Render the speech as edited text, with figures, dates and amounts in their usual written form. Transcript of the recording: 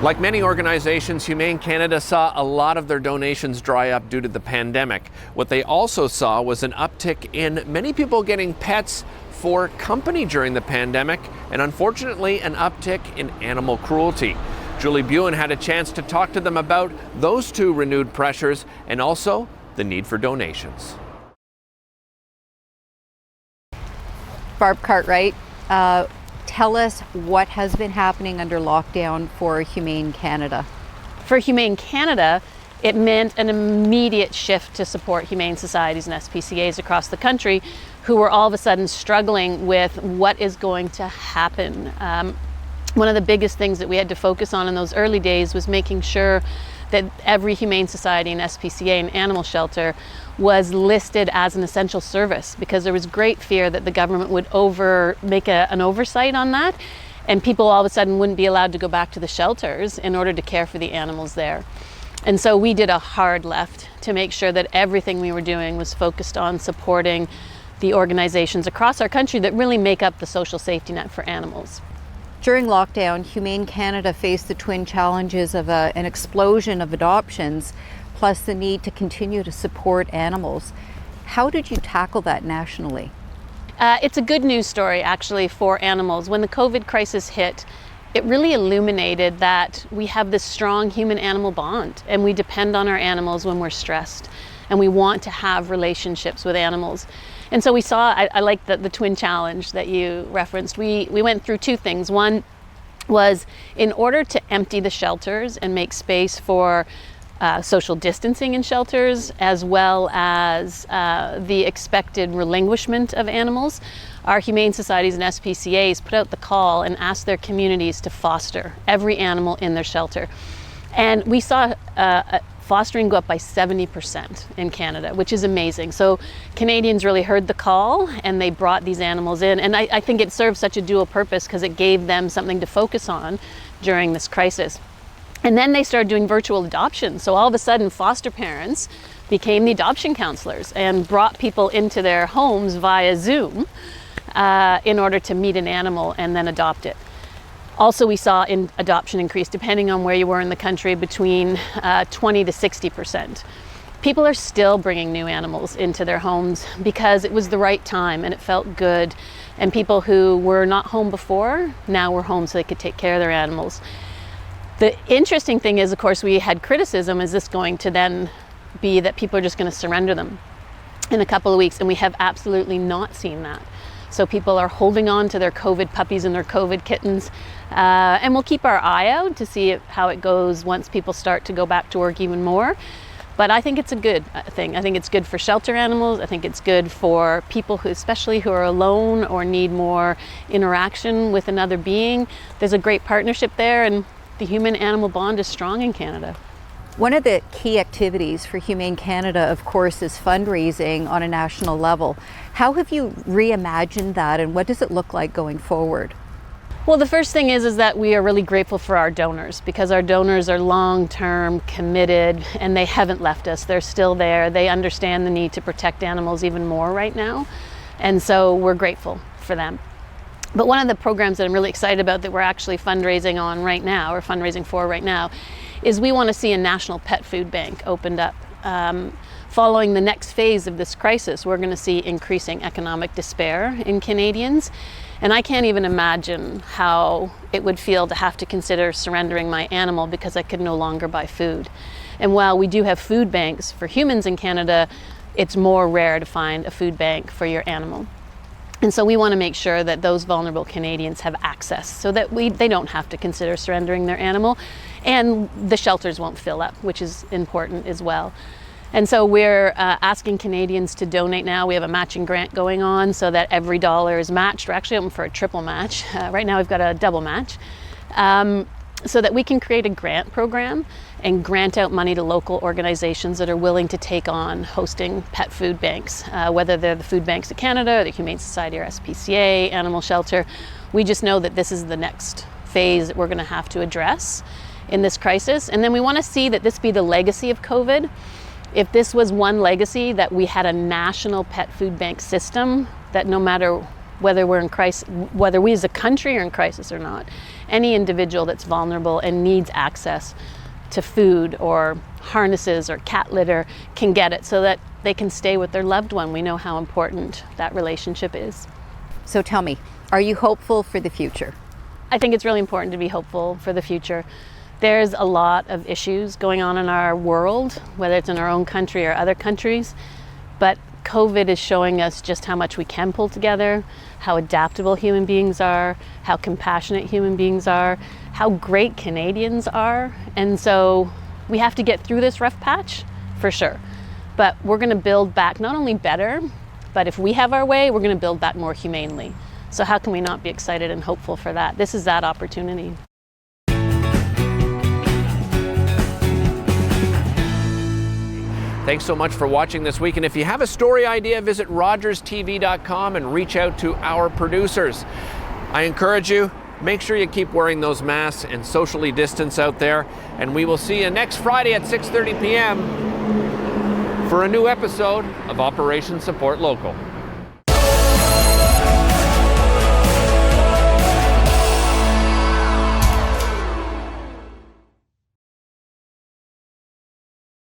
Like many organizations, Humane Canada saw a lot of their donations dry up due to the pandemic. What they also saw was an uptick in many people getting pets for company during the pandemic, and unfortunately an uptick in animal cruelty. Julie Buin had a chance to talk to them about those two renewed pressures and also the need for donations. Barb Cartwright, tell us what has been happening under lockdown for Humane Canada. For Humane Canada, it meant an immediate shift to support humane societies and SPCAs across the country who were all of a sudden struggling with what is going to happen. One of the biggest things that we had to focus on in those early days was making sure that every humane society and SPCA and animal shelter was listed as an essential service, because there was great fear that the government would make an oversight on that, and people all of a sudden wouldn't be allowed to go back to the shelters in order to care for the animals there. And so we did a hard left to make sure that everything we were doing was focused on supporting the organizations across our country that really make up the social safety net for animals. During lockdown, Humane Canada faced the twin challenges of an explosion of adoptions, plus the need to continue to support animals. How did you tackle that nationally? It's a good news story, actually, for animals. When the COVID crisis hit, it really illuminated that we have this strong human-animal bond, and we depend on our animals when we're stressed, and we want to have relationships with animals. And so we saw, I like the twin challenge that you referenced. We went through two things. One was, in order to empty the shelters and make space for social distancing in shelters, as well as the expected relinquishment of animals, our humane societies and SPCAs put out the call and asked their communities to foster every animal in their shelter. And we saw fostering go up by 70% in Canada, which is amazing. So Canadians really heard the call and they brought these animals in. And I think it served such a dual purpose because it gave them something to focus on during this crisis. And then they started doing virtual adoption. So all of a sudden, foster parents became the adoption counselors and brought people into their homes via Zoom in order to meet an animal and then adopt it. Also, we saw adoption increase, depending on where you were in the country, between 20 to 60%. People are still bringing new animals into their homes because it was the right time and it felt good. And people who were not home before, now were home so they could take care of their animals. The interesting thing is, of course, we had criticism. Is this going to then be that people are just going to surrender them in a couple of weeks? And we have absolutely not seen that. So people are holding on to their COVID puppies and their COVID kittens. And we'll keep our eye out to see how it goes once people start to go back to work even more. But I think it's a good thing. I think it's good for shelter animals. I think it's good for people especially who are alone or need more interaction with another being. There's a great partnership there, and the human-animal bond is strong in Canada. One of the key activities for Humane Canada, of course, is fundraising on a national level. How have you reimagined that, and what does it look like going forward? Well, the first thing is that we are really grateful for our donors, because our donors are long-term committed and they haven't left us. They're still there. They understand the need to protect animals even more right now. And so we're grateful for them. But one of the programs that I'm really excited about that we're actually fundraising for right now, is we want to see a national pet food bank opened up. Following the next phase of this crisis, we're going to see increasing economic despair in Canadians. And I can't even imagine how it would feel to have to consider surrendering my animal because I could no longer buy food. And while we do have food banks for humans in Canada, it's more rare to find a food bank for your animal. And so we want to make sure that those vulnerable Canadians have access so that they don't have to consider surrendering their animal, and the shelters won't fill up, which is important as well. And so we're asking Canadians to donate now. We have a matching grant going on so that every dollar is matched. We're actually open for a triple match. Right now we've got a double match. So that we can create a grant program and grant out money to local organizations that are willing to take on hosting pet food banks, whether they're the Food Banks of Canada, or the Humane Society or SPCA, Animal Shelter. We just know that this is the next phase that we're going to have to address in this crisis. And then we want to see that this be the legacy of COVID. If this was one legacy, that we had a national pet food bank system, that no matter whether we're in crisis, whether we as a country are in crisis or not. Any individual that's vulnerable and needs access to food or harnesses or cat litter can get it so that they can stay with their loved one. We know how important that relationship is. So tell me, are you hopeful for the future? I think it's really important to be hopeful for the future. There's a lot of issues going on in our world, whether it's in our own country or other countries, but COVID is showing us just how much we can pull together, how adaptable human beings are, how compassionate human beings are, how great Canadians are. And so we have to get through this rough patch, for sure. But we're going to build back not only better, but if we have our way, we're going to build back more humanely. So how can we not be excited and hopeful for that? This is that opportunity. Thanks so much for watching this week. And if you have a story idea, visit rogerstv.com and reach out to our producers. I encourage you, make sure you keep wearing those masks and socially distance out there. And we will see you next Friday at 6:30 p.m. for a new episode of Operation Support Local.